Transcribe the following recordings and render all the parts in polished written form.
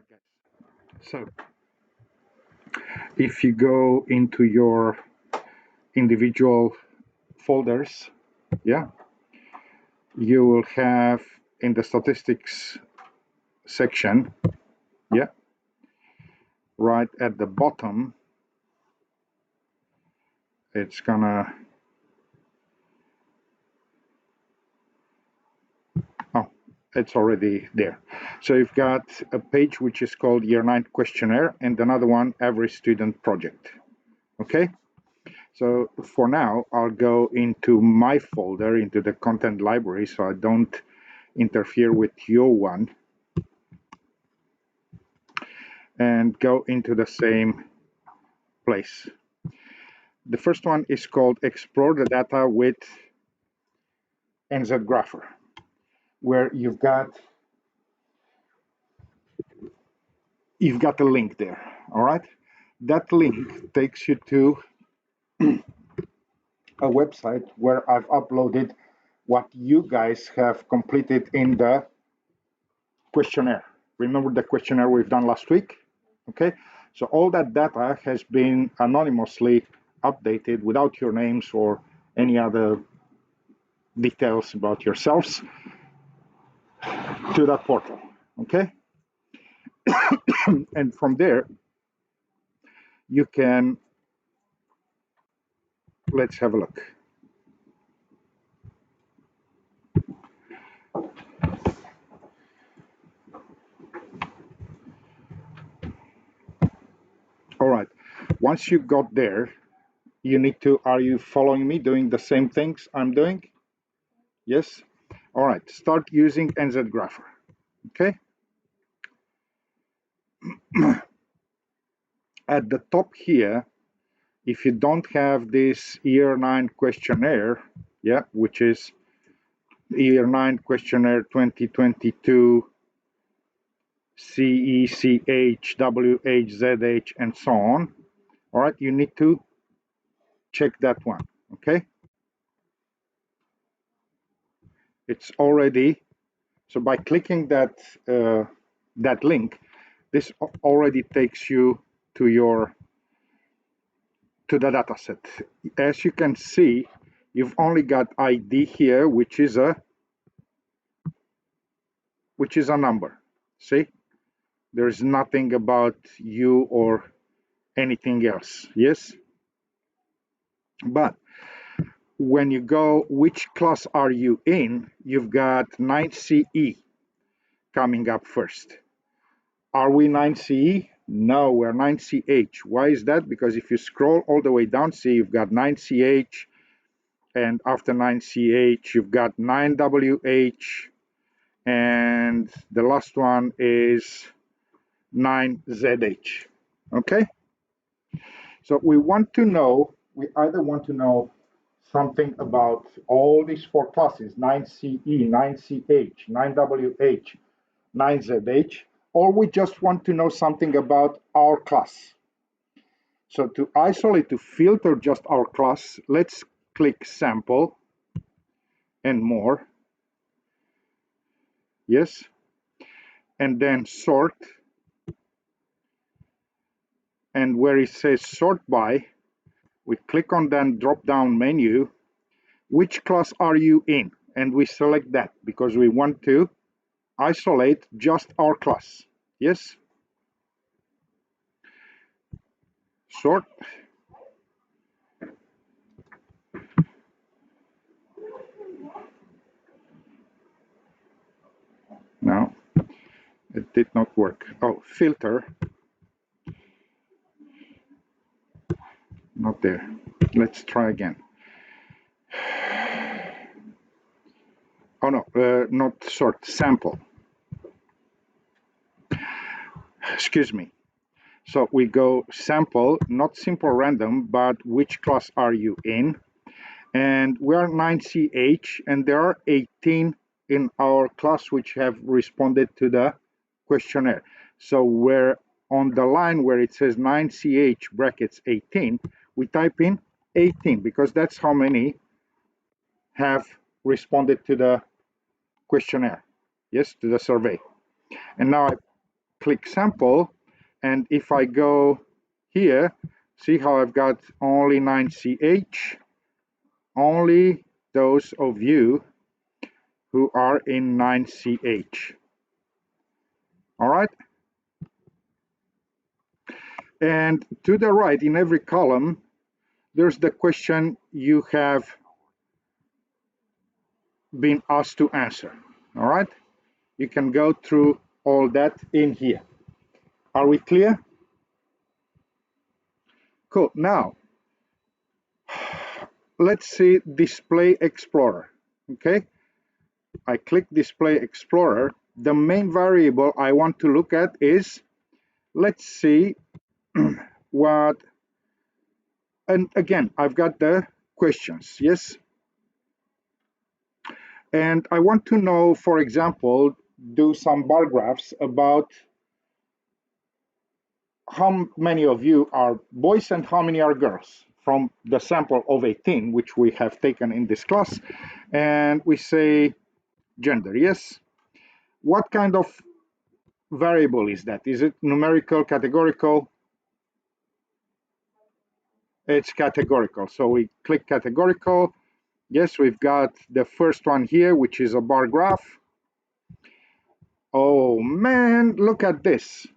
Right, guys. So if you go into your individual folders, yeah, you will have in the statistics section, yeah, right at the bottom, it's gonna, oh, it's already there. So you've got a page which is called Year 9 Questionnaire and another one, Average Student Project. Okay? So for now, I'll go into my folder, into the content library, so I don't interfere with your one, and go into the same place. The first one is called Explore the Data with NZGrapher, where you've got a link there. All right, that link takes you to a website where I've uploaded what you guys have completed in the questionnaire. Remember the questionnaire we've done last week? Okay, so all that data has been anonymously updated without your names or any other details about yourselves to that portal. Okay, and from there you can, let's have a look. All right, once you got there, you need to, are you following me, doing the same things I'm doing? Yes. All right, start using NZGrapher. Okay, at the top here, if you don't have this year 9 questionnaire, yeah, which is year 9 questionnaire 2022 CECH, WH, ZH, and so on, all right, you need to check that one. Okay, it's already, so by clicking that that link, this already takes you to your to the data set. As you can see, you've only got ID here, which is a number. See, there's nothing about you or anything else. Yes, but when you go, which class are you in? You've got 9CE coming up first. Are we 9CE? No, we're 9CH. Why is that? Because if you scroll all the way down, see, you've got 9CH, and after 9CH, you've got 9WH, and the last one is 9ZH. Okay? So we either want to know something about all these four classes, 9CE, 9CH, 9WH, 9ZH, or we just want to know something about our class. So to isolate, to filter just our class, let's click Sample and More. Yes. And then Sort. And where it says Sort By, we click on that drop-down menu. Which class are you in? And we select that because we want to isolate just our class. Yes. Sort. No, it did not work. Oh, filter. Not there. Let's try again. Oh no, not sort, sample. Excuse me. So we go sample, not simple random, but which class are you in? And we are 9CH, and there are 18 in our class which have responded to the questionnaire. So we're on the line where it says 9CH brackets 18, we type in 18 because that's how many have responded to the questionnaire, yes, to the survey. And now I click sample, and if I go here, see how I've got only 9CH, only those of you who are in 9CH. All right? And to the right, in every column, there's the question you have been asked to answer. All right? You can go through all that in here. Are we clear? Cool. Now, let's see Display Explorer. Okay? I click Display Explorer. The main variable I want to look at is, let's see what, and again, I've got the questions, yes? And I want to know, for example, do some bar graphs about how many of you are boys and how many are girls from the sample of 18, which we have taken in this class. And we say gender, yes? What kind of variable is that? Is it numerical, categorical? It's categorical. So we click categorical. Yes, we've got the first one here, which is a bar graph. Oh man, look at this.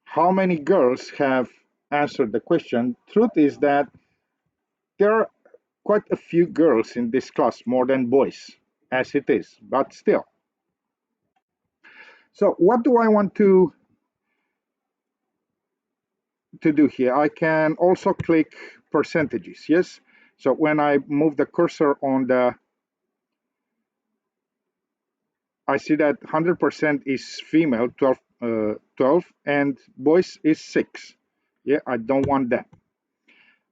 How many girls have answered the question? Truth is that there are quite a few girls in this class, more than boys, as it is, but still. So what do I want to do here? I can also click percentages, yes? So when I move the cursor on the, I see that 100% is female, 12, and boys is 6. Yeah, I don't want that.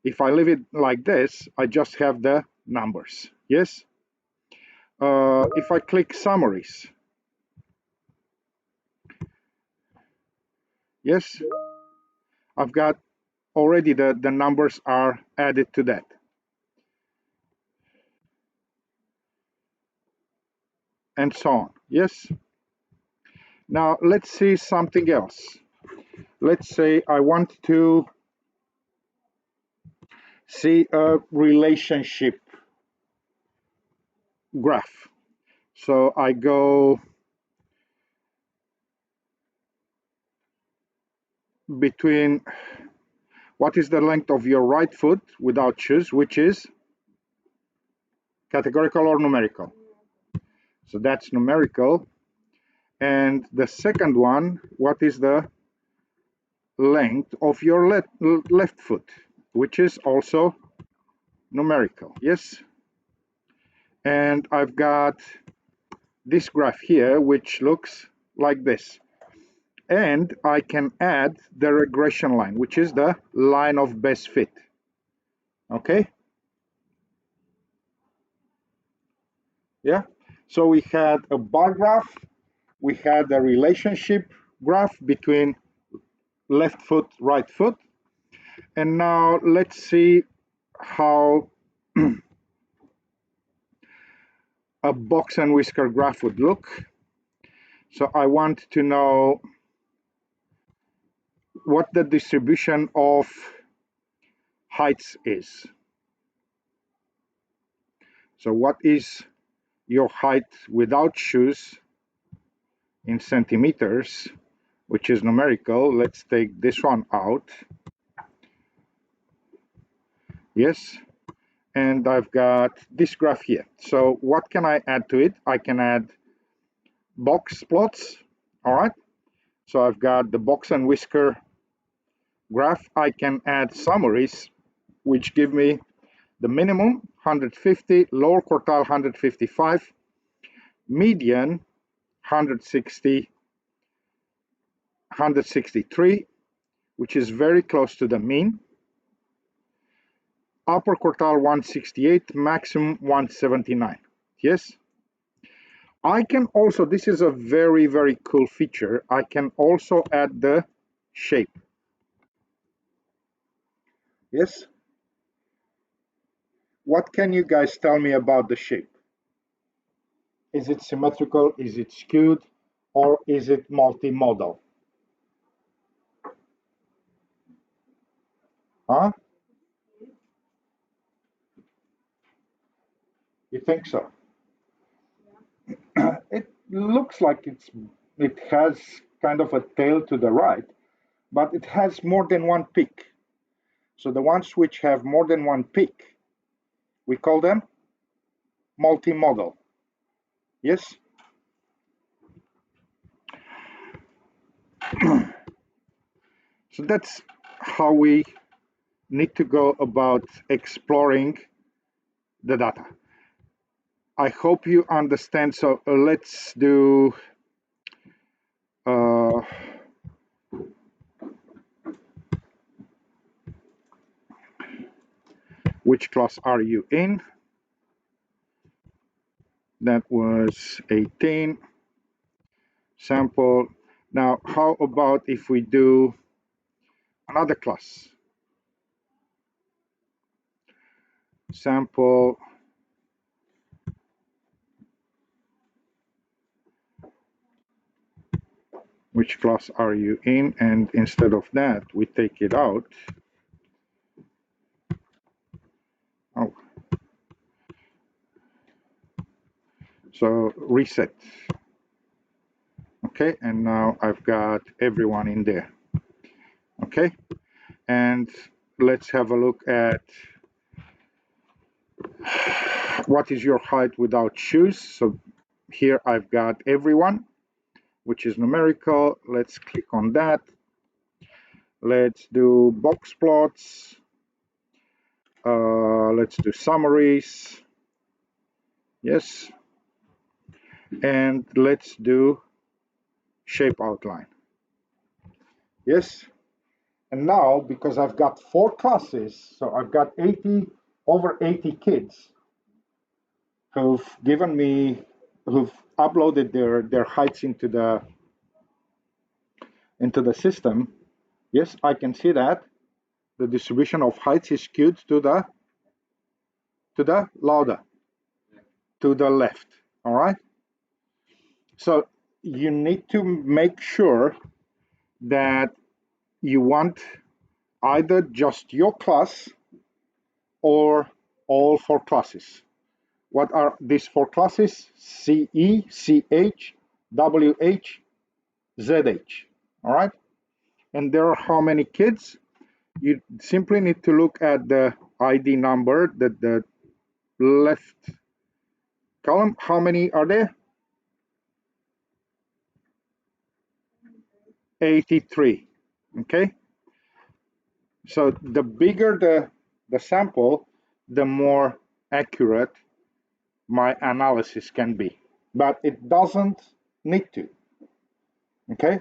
If I leave it like this, I just have the numbers, yes? If I click summaries, yes, I've got already the numbers are added to that. And so on, yes? Now let's see something else. Let's say I want to see a relationship graph. So I go between what is the length of your right foot without shoes, which is categorical or numerical. So that's numerical. And the second one, what is the length of your left foot, which is also numerical, yes? And I've got this graph here, which looks like this. And I can add the regression line, which is the line of best fit. Okay? Yeah? So we had a bar graph, we had a relationship graph between left foot, right foot. And now let's see how a box and whisker graph would look. So I want to know what the distribution of heights is. So what is your height without shoes in centimeters, which is numerical? Let's take this one out. Yes. And I've got this graph here. So what can I add to it? I can add box plots. All right. So I've got the box and whisker graph. I can add summaries, which give me the minimum 150, lower quartile 155, median 160, 163, which is very close to the mean, upper quartile 168, maximum 179. Yes? I can also, this is a very, very cool feature, I can also add the shape. Yes? What can you guys tell me about the shape? Is it symmetrical? Is it skewed? or is it multimodal? Huh? You think so? It looks like it has kind of a tail to the right, but it has more than one peak. So the ones which have more than one peak, we call them multimodal. Yes? So that's how we need to go about exploring the data. I hope you understand. So let's do uh, which class are you in? That was 18. Sample. Now, how about if we do another class? Sample. Which class are you in? And instead of that, we take it out. Oh. So reset. Okay, and now I've got everyone in there. Okay, and let's have a look at what is your height without shoes. So here I've got everyone, which is numerical. Let's click on that. Let's do box plots. Let's do summaries. Yes. And let's do shape outline. Yes. And now, because I've got 4 classes, so I've got over 80 kids who've given me, who've uploaded their heights into the system. Yes, I can see that the distribution of heights is skewed to the louder, to the left. All right. So you need to make sure that you want either just your class or all 4 classes. What are these 4 classes? CE, CH, WH, ZH. All right. And there are how many kids? You simply need to look at the ID number, the left column. How many are there? 83. Okay. So the bigger the sample, the more accurate my analysis can be. But it doesn't need to. Okay.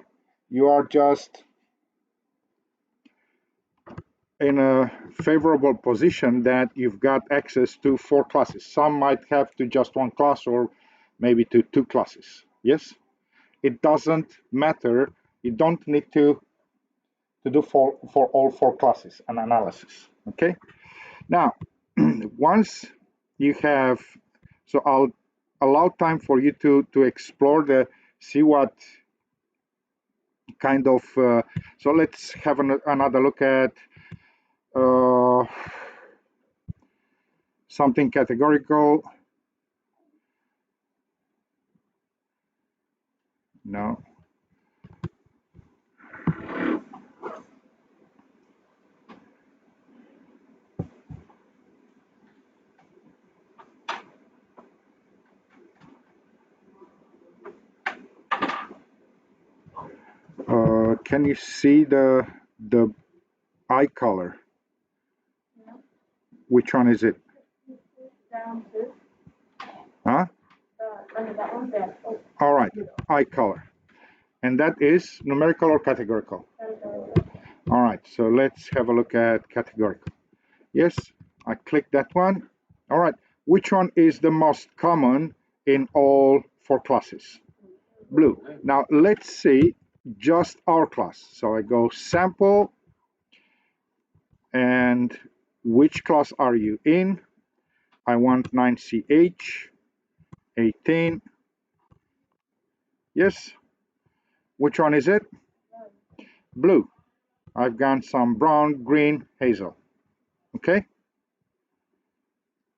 You are just in a favorable position that you've got access to 4 classes. Some might have to just 1 class or maybe to 2 classes. Yes, it doesn't matter. You don't need to do for all 4 classes an analysis. Okay. Now, once you have, so I'll allow time for you to explore see what kind of. So let's have another look at. Uh, Something categorical. No. Can you see the eye color? Which one is it? Huh? All right, eye color. And that is numerical or categorical? All right, so let's have a look at categorical. Yes, I click that one. All right, which one is the most common in all 4 classes? Blue. Now let's see just our class. So I go sample, and which class are you in? I want 9CH, 18. Yes, Which one is it? Blue. I've got some brown, green, hazel. Okay?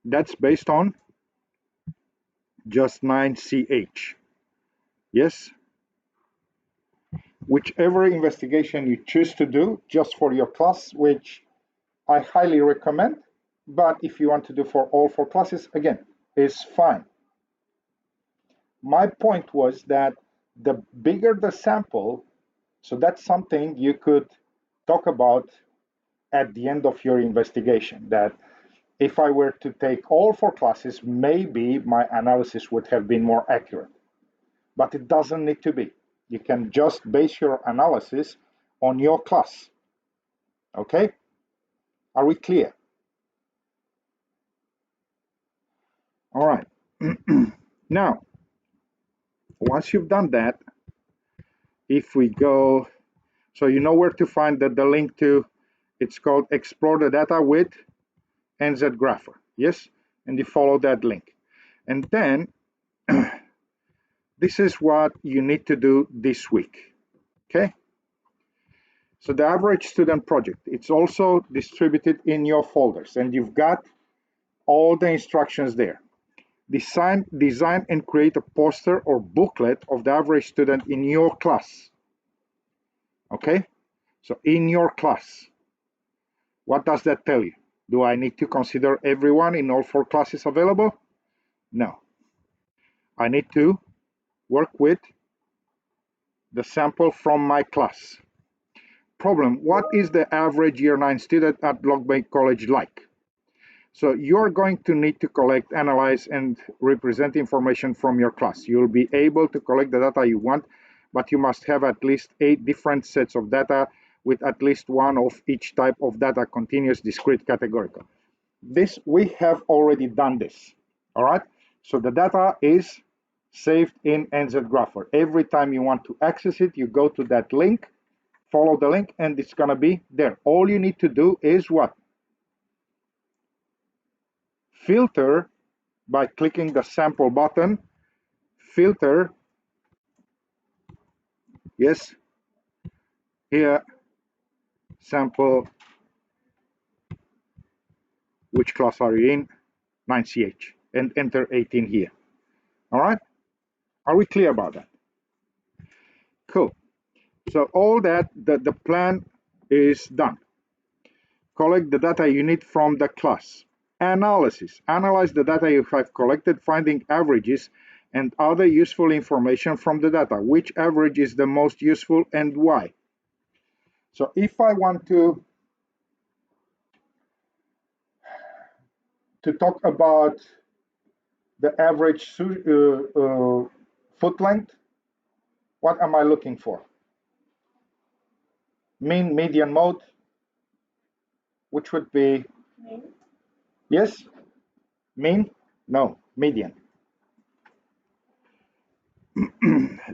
That's based on just 9CH. Yes? Whichever investigation you choose to do just for your class, which I highly recommend, but if you want to do for all 4 classes, again, is fine. My point was that the bigger the sample, so that's something you could talk about at the end of your investigation, that if I were to take all 4 classes, maybe my analysis would have been more accurate. But it doesn't need to be. You can just base your analysis on your class. Okay? Are we clear? All right. Now, once you've done that, if we go, so you know where to find the link to, it's called Explore the Data with NZGrapher. Yes? And you follow that link. And then this is what you need to do this week. Okay? So the average student project, it's also distributed in your folders, and you've got all the instructions there. Design and create a poster or booklet of the average student in your class. Okay? So in your class. What does that tell you? Do I need to consider everyone in all 4 classes available? No. I need to work with the sample from my class. Problem, what is the average year 9 student at Loch Bay College like? So you're going to need to collect, analyze, and represent information from your class. You'll be able to collect the data you want, but you must have at least 8 different sets of data with at least one of each type of data, continuous, discrete, categorical. This, we have already done this, all right? So the data is saved in NZGrapher. Every time you want to access it, you go to that link, follow the link, and it's gonna be there. All you need to do is what? Filter by clicking the sample button, filter, yes, here, sample, which class are you in? 9CH, and enter 18 here. All right? Are we clear about that? Cool. So all that, the plan is done. Collect the data you need from the class. Analysis. Analyze the data you have collected, finding averages and other useful information from the data. Which average is the most useful and why? So if I want to talk about the average foot length, what am I looking for? Mean, median, mode, which would be mean. Yes? Mean? No, median.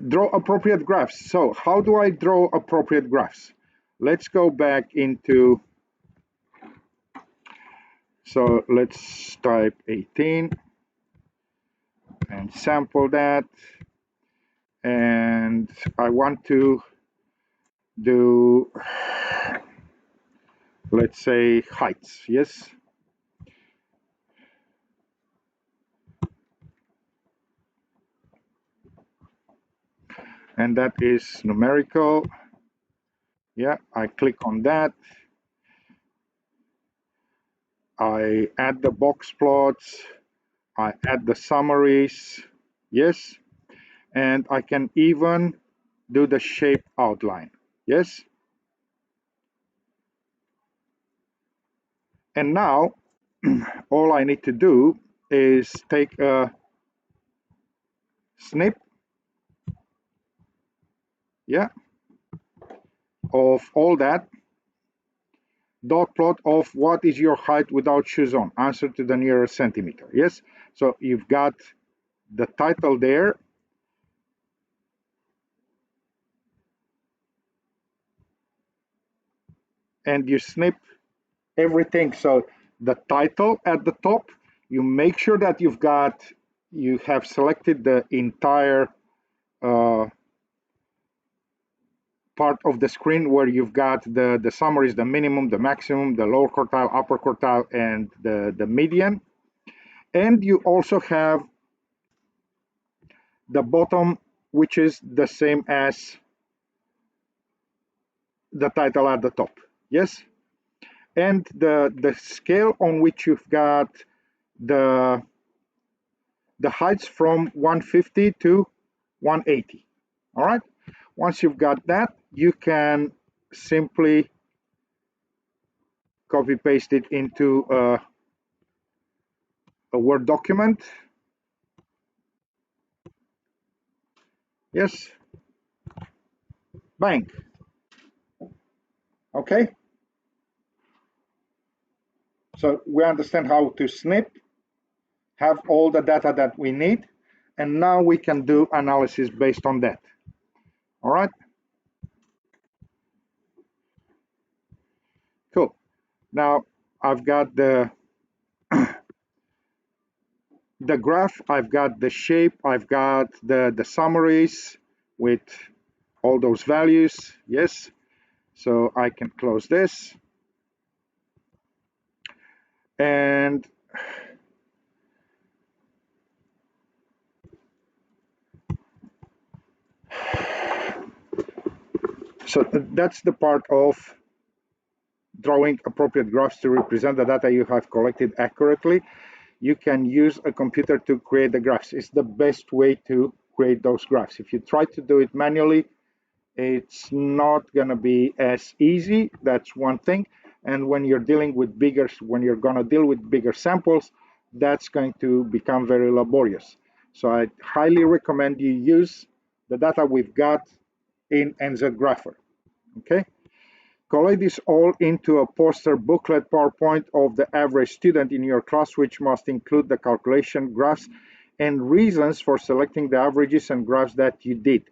Draw appropriate graphs. So how do I draw appropriate graphs? Let's go back into, so let's type 18 and sample that. And I want to do, let's say, heights, yes? And that is numerical. Yeah, I click on that. I add the box plots. I add the summaries. Yes. And I can even do the shape outline. Yes. And now all I need to do is take a snip, yeah, of all that. Dot plot of what is your height without shoes on, answer to the nearest centimeter. Yes, so you've got the title there, and you snip everything. So the title at the top, you make sure that you have selected the entire part of the screen where you've got the summaries, the minimum, the maximum, the lower quartile, upper quartile, and the median. And you also have the bottom, which is the same as the title at the top. Yes? And the scale on which you've got the heights from 150 to 180. All right? Once you've got that, you can simply copy paste it into a Word document. Yes. Bang. Okay. So we understand how to snip, have all the data that we need, and now we can do analysis based on that. All right. Cool. Now I've got the graph, I've got the shape, I've got the summaries with all those values. Yes. So I can close this. And so that's the part of drawing appropriate graphs to represent the data you have collected accurately. You can use a computer to create the graphs. It's the best way to create those graphs. If you try to do it manually, it's not going to be as easy. That's one thing. And when you're dealing with when you're going to deal with bigger samples, that's going to become very laborious. So I highly recommend you use the data we've got in NZGrapher. Okay. Collate this all into a poster, booklet, PowerPoint of the average student in your class, which must include the calculation, graphs, and reasons for selecting the averages and graphs that you did.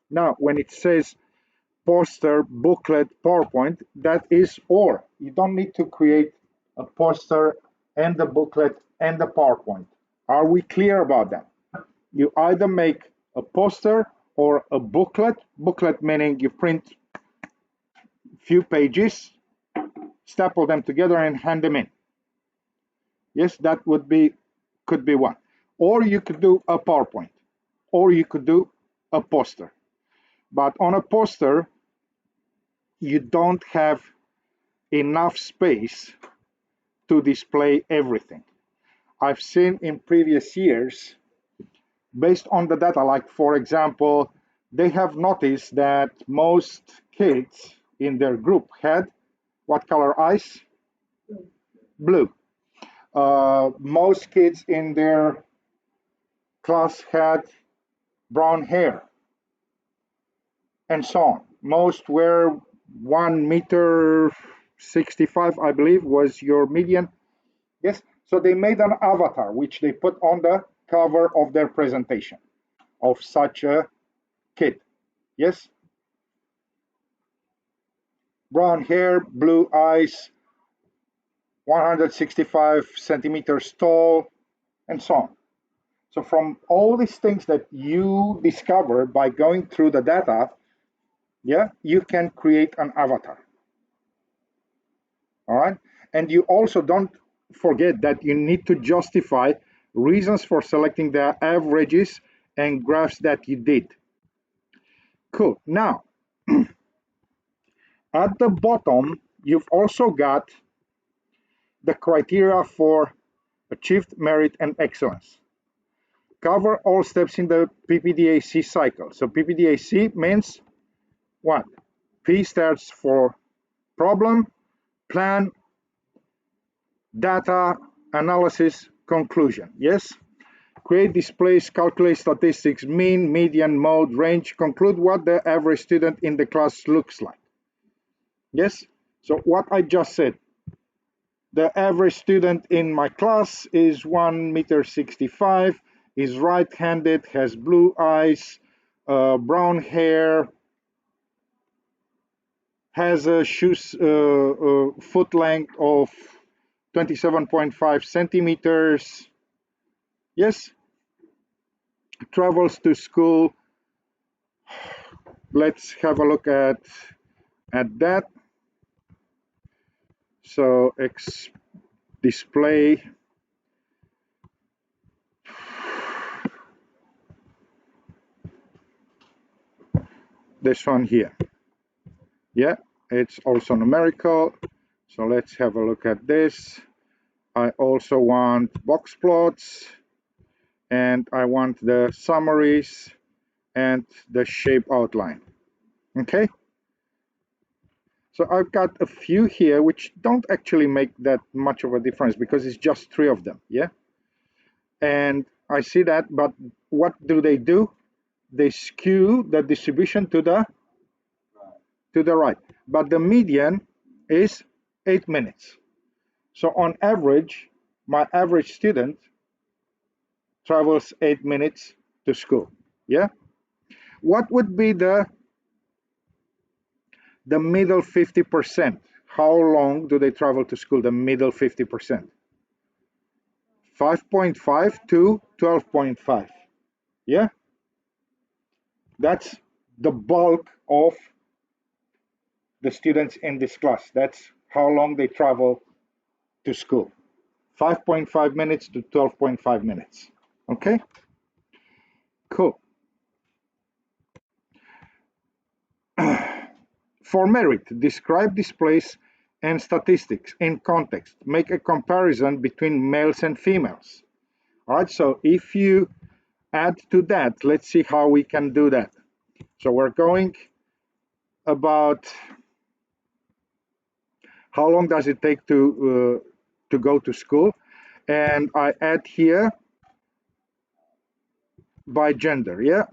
Now, when it says poster, booklet, PowerPoint, that is or. You don't need to create a poster and the booklet and the PowerPoint. Are we clear about that? You either make a poster or a booklet, booklet meaning you print few pages, staple them together and hand them in. Yes, that could be one. Or you could do a PowerPoint, or you could do a poster. But on a poster, you don't have enough space to display everything. I've seen in previous years, based on the data, like for example, they have noticed that most kids in their group had what color eyes? Blue. Most kids in their class had brown hair, and so on. Most were 1 meter 65, I believe, was your median. Yes, so they made an avatar which they put on the cover of their presentation of such a kid. Yes, brown hair, blue eyes, 165 centimeters tall, and so on. So from all these things that you discover by going through the data, yeah, you can create an avatar. All right. And you also don't forget that you need to justify reasons for selecting the averages and graphs that you did. Cool. Now, at the bottom, you've also got the criteria for achieved merit and excellence. Cover all steps in the PPDAC cycle. So PPDAC means what? P stands for problem, plan, data, analysis, conclusion. Yes? Create displays, calculate statistics, mean, median, mode, range, conclude what the average student in the class looks like. Yes? So what I just said, the average student in my class is 1 meter 65, is right-handed, has blue eyes, brown hair, has a foot length of 27.5 centimeters. Yes, travels to school let's have a look at that. So display this one here. Yeah, it's also numerical. So let's have a look at this. I also want box plots, and I want the summaries and the shape outline. Okay. So I've got a few here which don't actually make that much of a difference because it's just 3 of them. Yeah. And I see that, but what do? They skew the distribution to the right. But the median is 8 minutes. So on average, my average student travels 8 minutes to school. Yeah. What would be the middle 50%? How long do they travel to school? The middle 50%. 5.5 to 12.5. Yeah. That's the bulk of the students in this class. That's how long they travel to school. 5.5 minutes to 12.5 minutes. Okay, cool. For merit, describe displays and statistics in context. Make a comparison between males and females. All right, so if you add to that, let's see how we can do that. So we're going about how long does it take to go to school, and I add here by gender, yeah,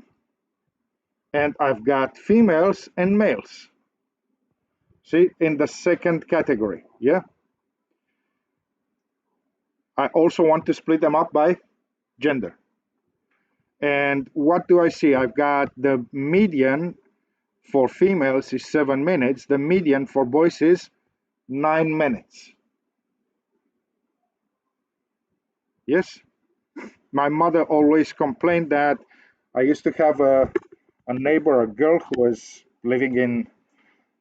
and I've got females and males. See, in the second category, yeah. I also want to split them up by gender. And what do I see? I've got the median for females is 7 minutes. The median for boys is 9 minutes. Yes? My mother always complained that I used to have a neighbor, a girl who was living in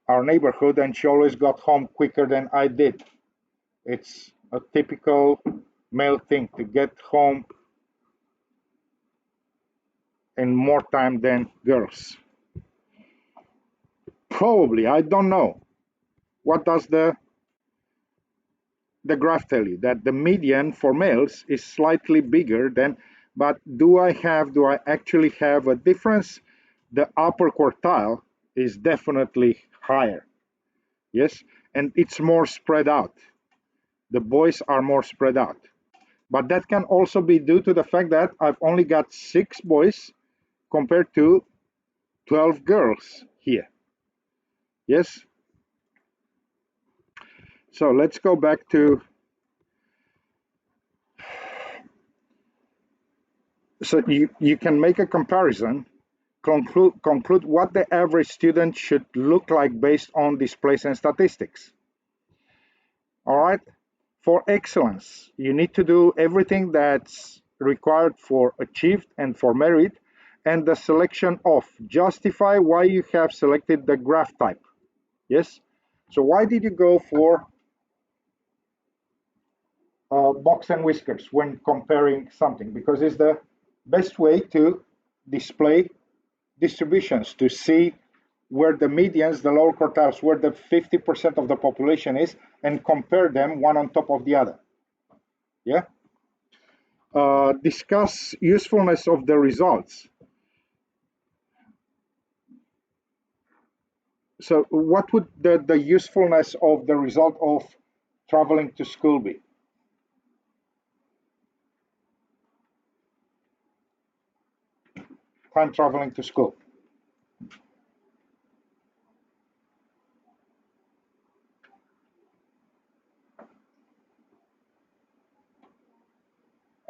our neighborhood, and she always got home quicker than I did. It's a typical male thing to get home in more time than girls. Probably, I don't know. What does the graph tell you? That the median for males is slightly bigger than, but do I actually have a difference? The upper quartile is definitely higher. Yes, and it's more spread out. The boys are more spread out. But that can also be due to the fact that I've only got 6 boys compared to 12 girls here. Yes. So let's go back to, so you can make a comparison, conclude what the average student should look like based on displays and statistics. All right. For excellence, you need to do everything that's required for achieved and for merit, and the selection of justify why you have selected the graph type. Yes. So why did you go for box and whiskers when comparing something? Because it's the best way to display distributions, to see where the medians, the lower quartiles, where the 50% of the population is, and compare them one on top of the other. Yeah. Discuss usefulness of the results. So what would the usefulness of the result of traveling to school be? Time traveling to school.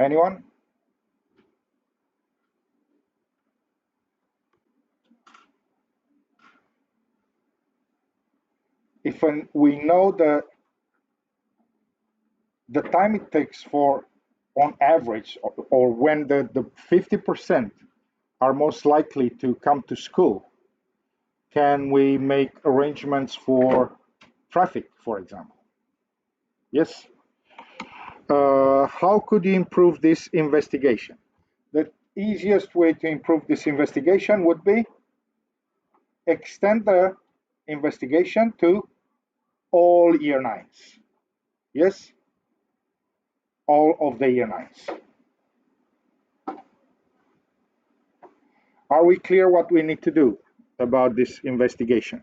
Anyone? If we know the time it takes for, on average, or when the 50% are most likely to come to school, Can we make arrangements for traffic, for example? Yes. How could you improve this investigation? The easiest way to improve this investigation would be extend the investigation to all year nines. Yes, all of the year nines. Are we clear what we need to do about this investigation?